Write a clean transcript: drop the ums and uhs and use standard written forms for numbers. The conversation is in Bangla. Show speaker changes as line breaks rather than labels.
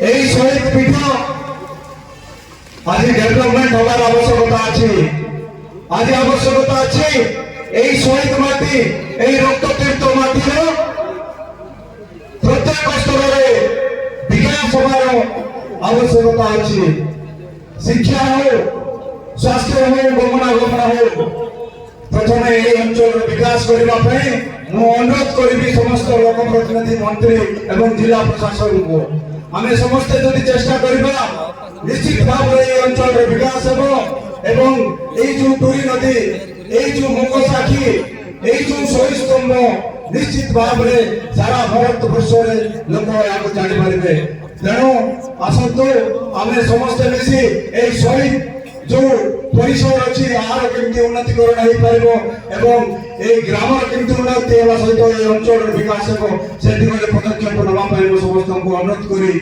এই শহীদ পীঠ আজ ডেভেলপমেন্ট হওয়ার আবশ্যকতা আছে। আজ আবশ্যকতা আছে এই শহীদ মাটি, এই রক্ততীর্থ মাটির প্রত্যেক স্তরে বিকাশ হওয়ার আবশ্যকতা আছে। শিক্ষা হোক, স্বাস্থ্য হোক, গমনাগমন হোক, প্রথমে এই অঞ্চলের বিকাশ করা পাই মু অনুরোধ করিবি সমস্ত লোক প্রতিনিধি মন্ত্রী এবং জেলা প্রশাসনকে আমি সমস্তে যদি চেষ্টা করিবা নিশ্চিত ভাবে এই অঞ্চলের বিকাশ হব এবং এই যে টুরি নদী, এই যে মুখসাক্ষী, এই যে শহীদ স্তম্ভ নিশ্চিত ভাবে সারা ভারতবর্ষরে লোক ইয়াকে জানিপারে। তেণু আসন্তু আমি সমস্তে মিশি এই শহীদ जो परिसर अच्छी आर केमती उन्नतिकरण हो पारिबो एवं ए ग्रामर केमती उन्नति हेबा सहित ए अंचल विकास हेबो से दिगरे पदक्षेप नबा पाइबो समस्त को अनुरोध करी।